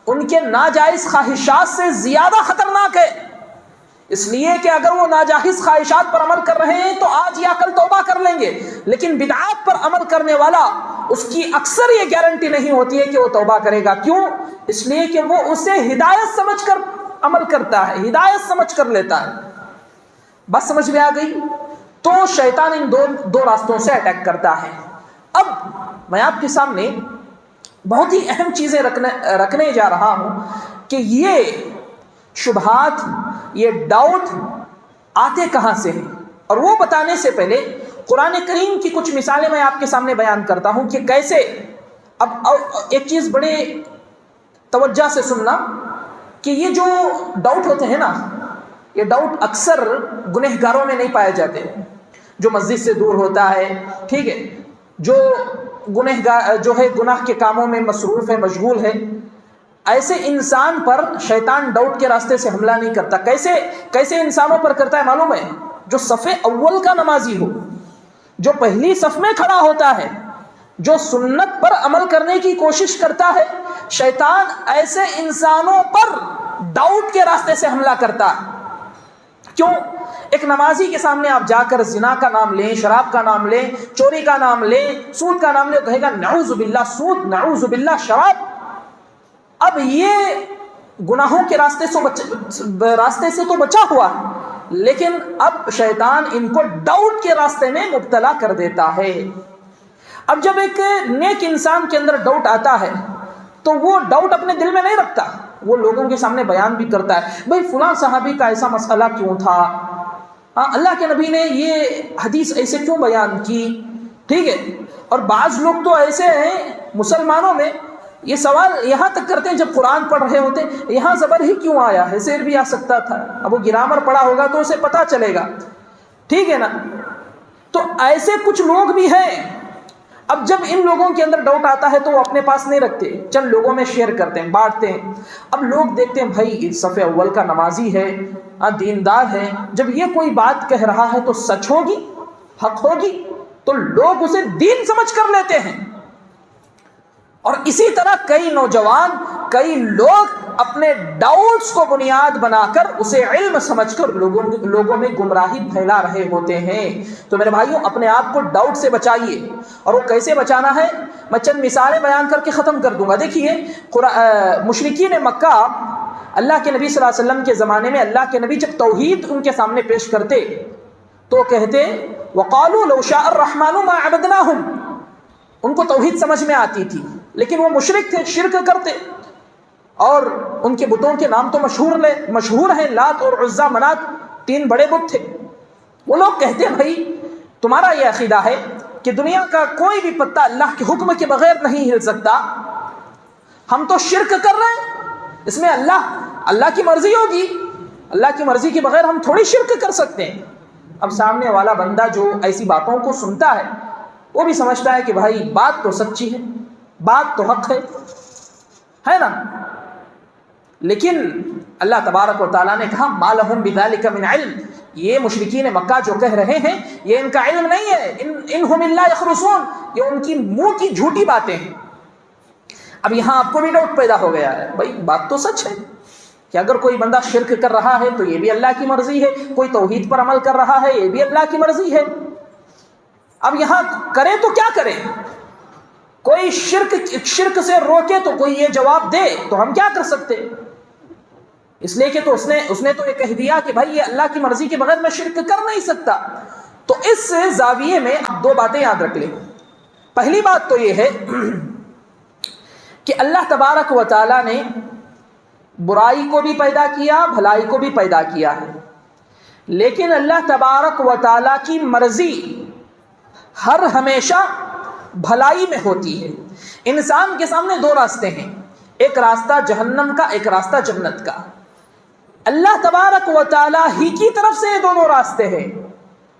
ان کے ناجائز خواہشات سے زیادہ خطرناک ہے. اس لیے کہ اگر وہ ناجائز خواہشات پر عمل کر رہے ہیں تو آج یا کل توبہ کر لیں گے، لیکن بدعات پر عمل کرنے والا اس کی اکثر یہ گارنٹی نہیں ہوتی ہے کہ وہ توبہ کرے گا. کیوں؟ اس لیے کہ وہ اسے ہدایت سمجھ کر عمل کرتا ہے، ہدایت سمجھ کر لیتا ہے. بس سمجھ میں آ گئی؟ تو شیطان ان دو راستوں سے اٹیک کرتا ہے. اب میں آپ کے سامنے بہت ہی اہم چیزیں رکھنے جا رہا ہوں کہ یہ شبہات، یہ ڈاؤٹ آتے کہاں سے ہیں، اور وہ بتانے سے پہلے قرآن کریم کی کچھ مثالیں میں آپ کے سامنے بیان کرتا ہوں کہ کیسے. اب ایک چیز بڑے توجہ سے سننا کہ یہ جو ڈاؤٹ ہوتے ہیں نا، یہ ڈاؤٹ اکثر گنہگاروں میں نہیں پائے جاتے. جو مسجد سے دور ہوتا ہے، ٹھیک ہے، جو گناہ کے کاموں میں مصروف ہے، مشغول ہے، ایسے انسان پر شیطان ڈاؤٹ کے راستے سے حملہ نہیں کرتا. کیسے انسانوں پر کرتا ہے معلوم ہے؟ جو صف اول کا نمازی ہو، جو پہلی صف میں کھڑا ہوتا ہے، جو سنت پر عمل کرنے کی کوشش کرتا ہے، شیطان ایسے انسانوں پر ڈاؤٹ کے راستے سے حملہ کرتا ہے. کیوں؟ ایک نمازی کے سامنے آپ جا کر زنا کا نام لیں، شراب کا نام لیں، چوری کا نام لیں، سود کا نام لیں، کہے گا نعوذ باللہ سود، نعوذ باللہ شراب. اب یہ گناہوں کے راستے سے تو بچا ہوا ہے، لیکن اب شیطان ان کو ڈاؤٹ کے راستے میں مبتلا کر دیتا ہے. اب جب ایک نیک انسان کے اندر ڈاؤٹ آتا ہے تو وہ ڈاؤٹ اپنے دل میں نہیں رکھتا، وہ لوگوں کے سامنے بیان بھی کرتا ہے. بھئی فلاں صحابی کا ایسا مسئلہ کیوں تھا، اللہ کے نبی نے یہ حدیث ایسے کیوں بیان کی، ٹھیک ہے. اور بعض لوگ تو ایسے ہیں مسلمانوں میں، یہ سوال یہاں تک کرتے ہیں جب قرآن پڑھ رہے ہوتے ہیں یہاں زبر ہی کیوں آیا ہے، زیر بھی آ سکتا تھا. اب وہ گرامر پڑھا ہوگا تو اسے پتہ چلے گا، ٹھیک ہے نا. تو ایسے کچھ لوگ بھی ہیں. اب جب ان لوگوں کے اندر ڈاؤٹ آتا ہے تو وہ اپنے پاس نہیں رکھتے، چند لوگوں میں شیئر کرتے ہیں، بانٹتے ہیں. اب لوگ دیکھتے ہیں بھائی صف اول کا نمازی ہے، دیندار ہے، جب یہ کوئی بات کہہ رہا ہے تو سچ ہوگی، حق ہوگی، تو لوگ اسے دین سمجھ کر لیتے ہیں. اور اسی طرح کئی نوجوان، کئی لوگ اپنے ڈاؤٹس کو بنیاد بنا کر اسے علم سمجھ کر لوگوں میں گمراہی پھیلا رہے ہوتے ہیں. تو میرے بھائیوں اپنے آپ کو ڈاؤٹ سے بچائیے. اور وہ کیسے بچانا ہے میں چند مثالیں بیان کر کے ختم کر دوں گا. دیکھیے مشرکین مکہ اللہ کے نبی صلی اللہ علیہ وسلم کے زمانے میں اللہ کے نبی جب توحید ان کے سامنے پیش کرتے تو کہتے وقالوا لو شاء الرحمن ما عبدناهم. ان کو توحید سمجھ میں آتی تھی لیکن وہ مشرک تھے، شرک کرتے. اور ان کے بتوں کے نام تو مشہور ہیں، لات اور عزا منات، 3 بڑے بت تھے. وہ لوگ کہتے بھائی تمہارا یہ عقیدہ ہے کہ دنیا کا کوئی بھی پتا اللہ کے حکم کے بغیر نہیں ہل سکتا، ہم تو شرک کر رہے ہیں، اس میں اللہ کی مرضی ہوگی، اللہ کی مرضی کے بغیر ہم تھوڑی شرک کر سکتے ہیں. اب سامنے والا بندہ جو ایسی باتوں کو سنتا ہے وہ بھی سمجھتا ہے کہ بھائی بات تو سچی ہے، بات تو حق ہے نا. لیکن اللہ تبارک و تعالیٰ نے کہا ما لہم بذالک من علم. یہ مشرکین مکہ جو کہہ رہے ہیں یہ ان کا علم نہیں ہے، انہم الا یخرصون، یہ ان کی منہ کی جھوٹی باتیں ہیں. اب یہاں آپ کو بھی ڈاؤٹ پیدا ہو گیا ہے، بھائی بات تو سچ ہے کہ اگر کوئی بندہ شرک کر رہا ہے تو یہ بھی اللہ کی مرضی ہے، کوئی توحید پر عمل کر رہا ہے یہ بھی اللہ کی مرضی ہے. اب یہاں کریں تو کیا کریں؟ کوئی شرک سے روکے تو کوئی یہ جواب دے تو ہم کیا کر سکتے؟ اس لیے کہ تو اس نے تو یہ کہہ دیا کہ بھائی یہ اللہ کی مرضی کے بغیر میں شرک کر نہیں سکتا. تو اس زاویے میں آپ 2 باتیں یاد رکھ لیں. پہلی بات تو یہ ہے کہ اللہ تبارک و تعالیٰ نے برائی کو بھی پیدا کیا، بھلائی کو بھی پیدا کیا ہے، لیکن اللہ تبارک و تعالیٰ کی مرضی ہر ہمیشہ بھلائی میں ہوتی ہے. انسان کے سامنے 2 راستے ہیں، ایک راستہ جہنم کا، ایک راستہ جنت کا. اللہ تبارک و تعالیٰ ہی کی طرف سے یہ دونوں راستے ہیں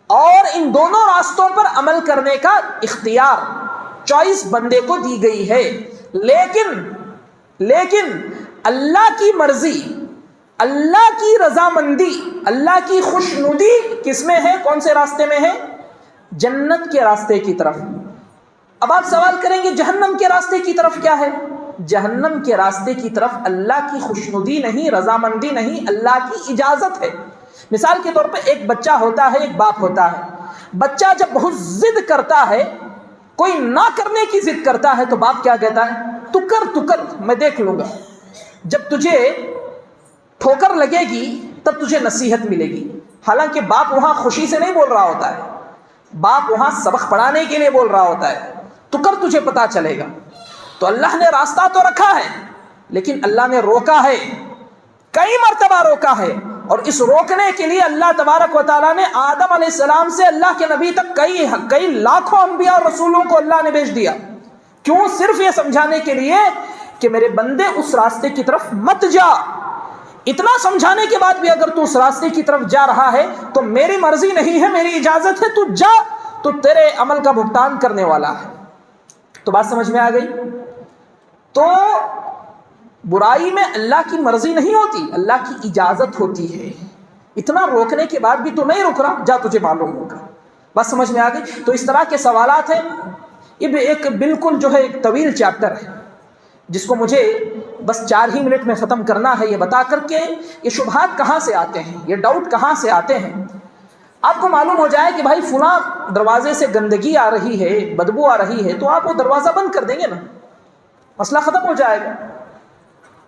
اور ان دونوں راستوں پر عمل کرنے کا اختیار، چوائس بندے کو دی گئی ہے. لیکن اللہ کی مرضی، اللہ کی رضامندی، اللہ کی خوشنودی کس میں ہے؟ کون سے راستے میں ہے؟ جنت کے راستے کی طرف. اب آپ سوال کریں گے جہنم کے راستے کی طرف کیا ہے؟ جہنم کے راستے کی طرف اللہ کی خوشنودی نہیں، رضامندی نہیں، اللہ کی اجازت ہے. مثال کے طور پہ ایک بچہ ہوتا ہے، ایک باپ ہوتا ہے. بچہ جب بہت ضد کرتا ہے، کوئی نہ کرنے کی ضد کرتا ہے تو باپ کیا کہتا ہے؟ تو کر میں دیکھ لوں گا. جب تجھے ٹھوکر لگے گی تب تجھے نصیحت ملے گی. حالانکہ باپ وہاں خوشی سے نہیں بول رہا ہوتا ہے، باپ وہاں سبق پڑھانے کے لیے بول رہا ہوتا ہے. تو کر، تجھے پتا چلے گا. تو اللہ نے راستہ تو رکھا ہے لیکن اللہ نے روکا ہے، کئی مرتبہ روکا ہے. اور اس روکنے کے لیے اللہ تبارک و تعالیٰ نے آدم علیہ السلام سے اللہ کے نبی تک کئی لاکھوں انبیاء اور رسولوں کو اللہ نے بھیج دیا. کیوں؟ صرف یہ سمجھانے کے لیے کہ میرے بندے اس راستے کی طرف مت جا. اتنا سمجھانے کے بعد بھی اگر تو اس راستے کی طرف جا رہا ہے تو میری مرضی نہیں ہے، میری اجازت ہے، تو جا، تو تیرے عمل کا بھگتان کرنے والا ہے. تو بات سمجھ میں آ گئی؟ تو برائی میں اللہ کی مرضی نہیں ہوتی، اللہ کی اجازت ہوتی ہے. اتنا روکنے کے بعد بھی تو نہیں رک رہا، جا، تجھے معلوم ہوگا. بات سمجھ میں آ گئی؟ تو اس طرح کے سوالات ہیں. یہ ایک بالکل جو ہے ایک طویل چیپٹر ہے جس کو مجھے بس 4 ہی منٹ میں ختم کرنا ہے، یہ بتا کر کے یہ شبہات کہاں سے آتے ہیں، یہ ڈاؤٹ کہاں سے آتے ہیں. آپ کو معلوم ہو جائے کہ بھائی فلاں دروازے سے گندگی آ رہی ہے، بدبو آ رہی ہے، تو آپ وہ دروازہ بند کر دیں گے نا، مسئلہ ختم ہو جائے گا.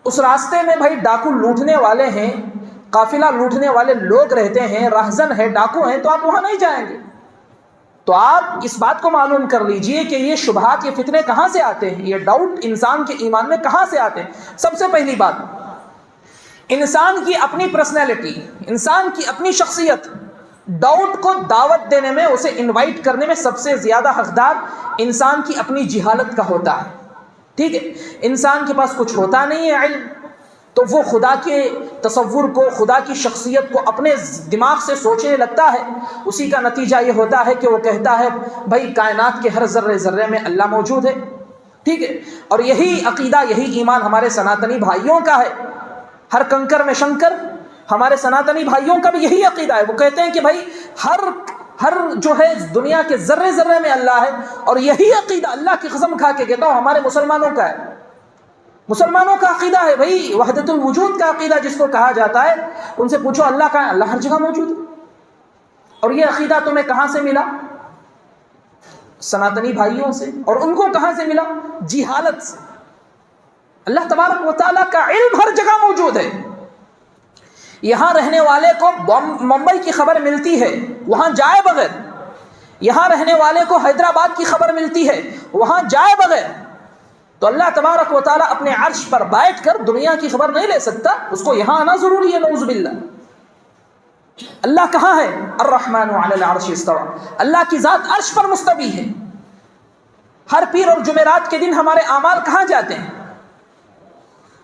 اس راستے میں بھائی ڈاکو لوٹنے والے ہیں، قافلہ لوٹنے والے لوگ رہتے ہیں، راہزن ہے، ڈاکو ہیں، تو آپ وہاں نہیں جائیں گے. تو آپ اس بات کو معلوم کر لیجئے کہ یہ شبہات، یہ فتنے کہاں سے آتے ہیں، یہ ڈاؤٹ انسان کے ایمان میں کہاں سے آتے ہیں. سب سے پہلی بات، انسان کی اپنی پرسنالٹی، انسان کی اپنی شخصیت، ڈاؤٹ کو دعوت دینے میں، اسے انوائٹ کرنے میں سب سے زیادہ حقدار انسان کی اپنی جہالت کا ہوتا ہے. ٹھیک ہے، انسان کے پاس کچھ ہوتا نہیں ہے علم، تو وہ خدا کے تصور کو، خدا کی شخصیت کو اپنے دماغ سے سوچنے لگتا ہے، اسی کا نتیجہ یہ ہوتا ہے کہ وہ کہتا ہے بھائی کائنات کے ہر ذرے ذرے میں اللہ موجود ہے، ٹھیک ہے۔ اور یہی عقیدہ، یہی ایمان ہمارے سناتنی بھائیوں کا ہے، ہر کنکر میں شنکر، ہمارے سناتنی بھائیوں کا بھی یہی عقیدہ ہے۔ وہ کہتے ہیں کہ بھائی ہر جو ہے دنیا کے ذرے ذرے میں اللہ ہے، اور یہی عقیدہ اللہ کی قسم کھا کے کہتا ہوں ہمارے مسلمانوں کا ہے، مسلمانوں کا عقیدہ ہے بھائی وحدت الوجود کا عقیدہ جس کو کہا جاتا ہے۔ ان سے پوچھو اللہ کہاں ہے؟ اللہ ہر جگہ موجود ہے۔ اور یہ عقیدہ تمہیں کہاں سے ملا؟ سناتنی بھائیوں سے۔ اور ان کو کہاں سے ملا؟ جہالت سے۔ اللہ تبارک و تعالیٰ کا علم ہر جگہ موجود ہے۔ یہاں رہنے والے کو ممبئی کی خبر ملتی ہے، وہاں جائے بغیر، یہاں رہنے والے کو حیدرآباد کی خبر ملتی ہے، وہاں جائے بغیر، تو اللہ تبارک و تعالیٰ اپنے عرش پر بیٹھ کر دنیا کی خبر نہیں لے سکتا، اس کو یہاں آنا ضروری ہے، نعوذ باللہ۔ اللہ کہاں ہے؟ الرحمن علی العرش استوى، اللہ کی ذات عرش پر مستوی ہے۔ ہر پیر اور جمعرات کے دن ہمارے اعمال کہاں جاتے ہیں؟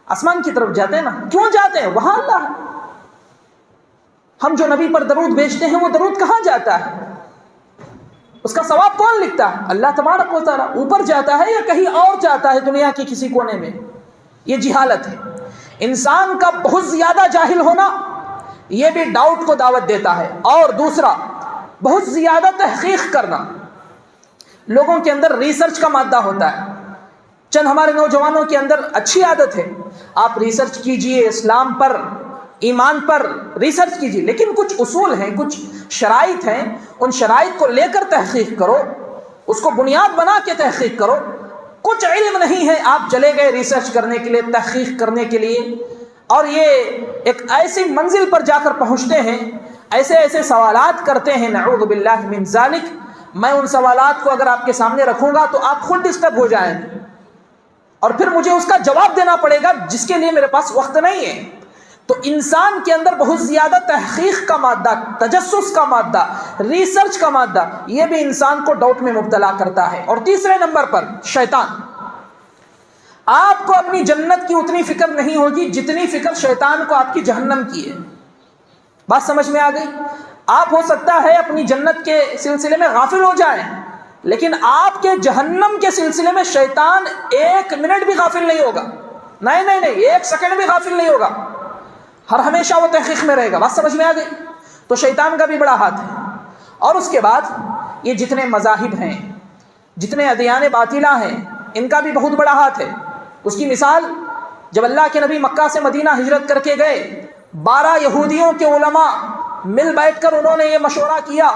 آسمان کی طرف جاتے ہیں نا، کیوں جاتے ہیں؟ وہاں اللہ ہے۔ ہم جو نبی پر درود بھیجتے ہیں وہ درود کہاں جاتا ہے؟ اس کا ثواب کون لکھتا ہے؟ اللہ تبارک و تعالیٰ۔ اوپر جاتا ہے یا کہیں اور جاتا ہے دنیا کے کسی کونے میں؟ یہ جہالت ہے۔ انسان کا بہت زیادہ جاہل ہونا یہ بھی ڈاؤٹ کو دعوت دیتا ہے۔ اور دوسرا، بہت زیادہ تحقیق کرنا۔ لوگوں کے اندر ریسرچ کا مادہ ہوتا ہے، چند ہمارے نوجوانوں کے اندر اچھی عادت ہے، آپ ریسرچ کیجئے، اسلام پر، ایمان پر ریسرچ کیجئے، لیکن کچھ اصول ہیں، کچھ شرائط ہیں، ان شرائط کو لے کر تحقیق کرو، اس کو بنیاد بنا کے تحقیق کرو۔ کچھ علم نہیں ہے، آپ چلے گئے ریسرچ کرنے کے لیے، تحقیق کرنے کے لیے، اور یہ ایک ایسی منزل پر جا کر پہنچتے ہیں، ایسے ایسے سوالات کرتے ہیں، نعوذ باللہ من ذالک۔ میں ان سوالات کو اگر آپ کے سامنے رکھوں گا تو آپ خود ڈسٹرب ہو جائیں گے، اور پھر مجھے اس کا جواب دینا پڑے گا جس کے لیے میرے پاس وقت نہیں ہے۔ تو انسان کے اندر بہت زیادہ تحقیق کا مادہ، تجسس کا مادہ، ریسرچ کا مادہ، یہ بھی انسان کو ڈاؤٹ میں مبتلا کرتا ہے۔ اور تیسرے نمبر پر شیطان۔ آپ کو اپنی جنت کی اتنی فکر نہیں ہوگی جتنی فکر شیطان کو آپ کی جہنم کی ہے۔ بات سمجھ میں آ گئی؟ آپ ہو سکتا ہے اپنی جنت کے سلسلے میں غافل ہو جائیں، لیکن آپ کے جہنم کے سلسلے میں شیطان ایک منٹ بھی غافل نہیں ہوگا، نہیں، ایک سیکنڈ بھی غافل نہیں ہوگا، ہر ہمیشہ وہ تحقیق میں رہے گا۔ بات سمجھ میں آ گئی؟ تو شیطان کا بھی بڑا ہاتھ ہے۔ اور اس کے بعد یہ جتنے مذاہب ہیں، جتنے ادیان باطلہ ہیں، ان کا بھی بہت بڑا ہاتھ ہے۔ اس کی مثال، جب اللہ کے نبی مکہ سے مدینہ ہجرت کر کے گئے، 12 یہودیوں کے علماء مل بیٹھ کر انہوں نے یہ مشورہ کیا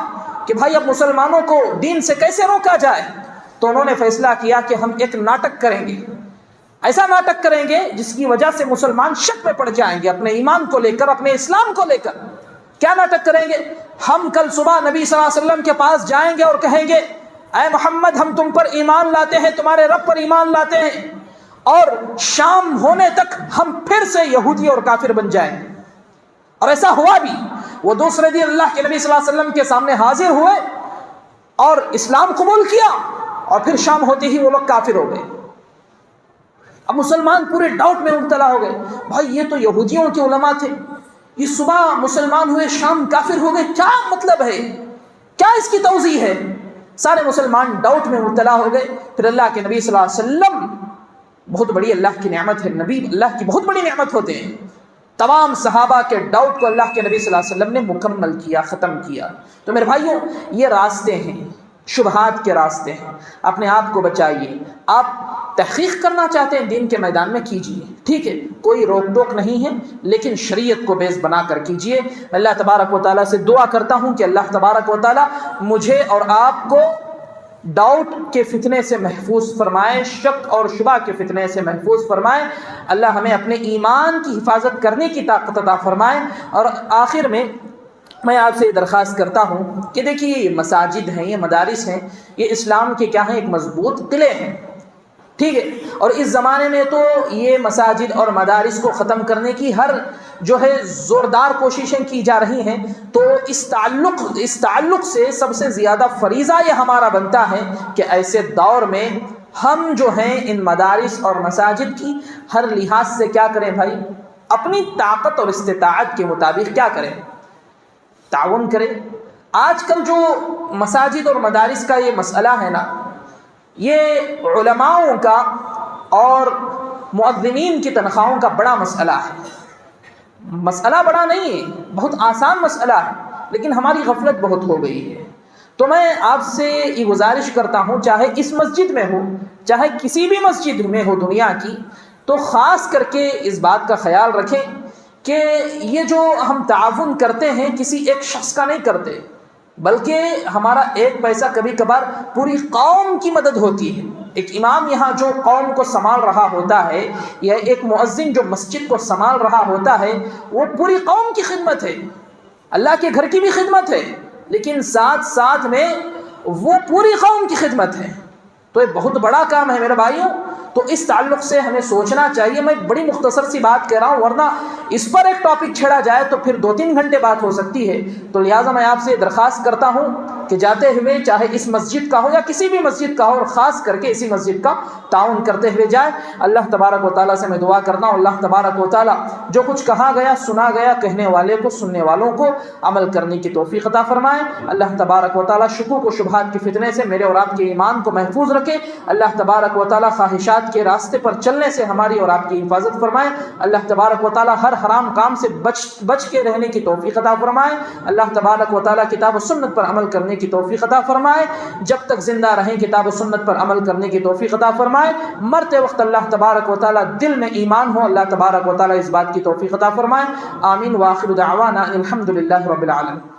کہ بھائی اب مسلمانوں کو دین سے کیسے روکا جائے؟ تو انہوں نے فیصلہ کیا کہ ہم ایک ناٹک کریں گے، ایسا ناٹک کریں گے جس کی وجہ سے مسلمان شک میں پڑ جائیں گے اپنے ایمان کو لے کر، اپنے اسلام کو لے کر۔ کیا ناٹک کریں گے؟ ہم کل صبح نبی صلی اللہ علیہ وسلم کے پاس جائیں گے اور کہیں گے اے محمد ہم تم پر ایمان لاتے ہیں، تمہارے رب پر ایمان لاتے ہیں، اور شام ہونے تک ہم پھر سے یہودی اور کافر بن جائیں گے۔ اور ایسا ہوا بھی۔ وہ دوسرے دن اللہ کے نبی صلی اللہ علیہ وسلم کے سامنے حاضر ہوئے اور اسلام قبول کیا، اور پھر شام ہوتے ہی وہ لوگ کافر ہو گئے۔ اب مسلمان پورے ڈاؤٹ میں مبتلا ہو گئے، بھائی یہ تو یہودیوں کے علماء تھے، یہ صبح مسلمان ہوئے شام کافر ہو گئے، کیا مطلب ہے؟ کیا اس کی توضیح ہے؟ سارے مسلمان ڈاؤٹ میں مبتلا ہو گئے۔ پھر اللہ کے نبی صلی اللہ علیہ وسلم، بہت بڑی اللہ کی نعمت ہے، نبی اللہ کی بہت بڑی نعمت ہوتے ہیں، تمام صحابہ کے ڈاؤٹ کو اللہ کے نبی صلی اللہ علیہ وسلم نے مکمل کیا، ختم کیا۔ تو میرے بھائیوں، یہ راستے ہیں، شبہات کے راستے ہیں، اپنے آپ کو بچائیے۔ آپ تحقیق کرنا چاہتے ہیں دین کے میدان میں کیجیے، ٹھیک ہے، کوئی روک ٹوک نہیں ہے، لیکن شریعت کو بیس بنا کر کیجیے۔ میں اللہ تبارک و تعالیٰ سے دعا کرتا ہوں کہ اللہ تبارک و تعالیٰ مجھے اور آپ کو ڈاؤٹ کے فتنے سے محفوظ فرمائے، شک اور شبہ کے فتنے سے محفوظ فرمائے۔ اللہ ہمیں اپنے ایمان کی حفاظت کرنے کی طاقت عطا فرمائے۔ اور آخر میں آپ سے درخواست کرتا ہوں کہ دیکھیے یہ مساجد ہیں، یہ مدارس ہیں، یہ اسلام کے کیا ہیں؟ ایک مضبوط قلعے ہیں، ٹھیک ہے۔ اور اس زمانے میں تو یہ مساجد اور مدارس کو ختم کرنے کی ہر جو ہے زوردار کوششیں کی جا رہی ہیں۔ تو اس تعلق سے سب سے زیادہ فریضہ یہ ہمارا بنتا ہے کہ ایسے دور میں ہم جو ہیں ان مدارس اور مساجد کی ہر لحاظ سے کیا کریں بھائی؟ اپنی طاقت اور استطاعت کے مطابق کیا کریں؟ تعاون کریں۔ آج کل جو مساجد اور مدارس کا یہ مسئلہ ہے نا، یہ علماؤں کا اور مؤذنین کی تنخواہوں کا بڑا مسئلہ ہے۔ مسئلہ بڑا نہیں ہے، بہت آسان مسئلہ ہے، لیکن ہماری غفلت بہت ہو گئی ہے۔ تو میں آپ سے یہ گزارش کرتا ہوں، چاہے اس مسجد میں ہو، چاہے کسی بھی مسجد میں ہو دنیا کی، تو خاص کر کے اس بات کا خیال رکھیں کہ یہ جو ہم تعاون کرتے ہیں کسی ایک شخص کا نہیں کرتے، بلکہ ہمارا ایک پیسہ کبھی کبھار پوری قوم کی مدد ہوتی ہے۔ ایک امام یہاں جو قوم کو سنبھال رہا ہوتا ہے، یا ایک مؤذن جو مسجد کو سنبھال رہا ہوتا ہے، وہ پوری قوم کی خدمت ہے، اللہ کے گھر کی بھی خدمت ہے، لیکن ساتھ ساتھ میں وہ پوری قوم کی خدمت ہے۔ تو یہ بہت بڑا کام ہے میرے بھائیوں۔ تو اس تعلق سے ہمیں سوچنا چاہیے۔ میں بڑی مختصر سی بات کہہ رہا ہوں، ورنہ اس پر ایک ٹاپک چھیڑا جائے تو پھر 2-3 گھنٹے بات ہو سکتی ہے۔ تو لہٰذا میں آپ سے درخواست کرتا ہوں کہ جاتے ہوئے چاہے اس مسجد کا ہو یا کسی بھی مسجد کا ہو، اور خاص کر کے اسی مسجد کا تعاون کرتے ہوئے جائے۔ اللہ تبارک و تعالیٰ سے میں دعا کرتا ہوں، اللہ تبارک و تعالیٰ جو کچھ کہا گیا، سنا گیا، کہنے والے کو، سننے والوں کو عمل کرنے کی توفیق عطا فرمائے۔ اللہ تبارک و تعالیٰ شکوک و شبہات کی فتنے سے میرے اور آپ کے ایمان کو محفوظ رکھے۔ اللہ تبارک و تعالیٰ خواہشات کے راستے پر چلنے سے ہماری اور آپ کی حفاظت فرمائے۔ اللہ تبارک و تعالیٰ ہر حرام کام سے بچ کے رہنے کی توفیق عطا فرمائے۔ اللہ تبارک و تعالیٰ کتاب و سنت پر عمل کرنے کی توفیق عطا فرمائے۔ جب تک زندہ رہیں کتاب و سنت پر عمل کرنے کی توفیق عطا فرمائے۔ مرتے وقت اللہ تبارک و تعالیٰ دل میں ایمان ہو، اللہ تبارک و تعالیٰ اس بات کی توفیق عطا فرمائے۔ آمین۔ وآخر دعوانا الحمد للہ رب العالمین۔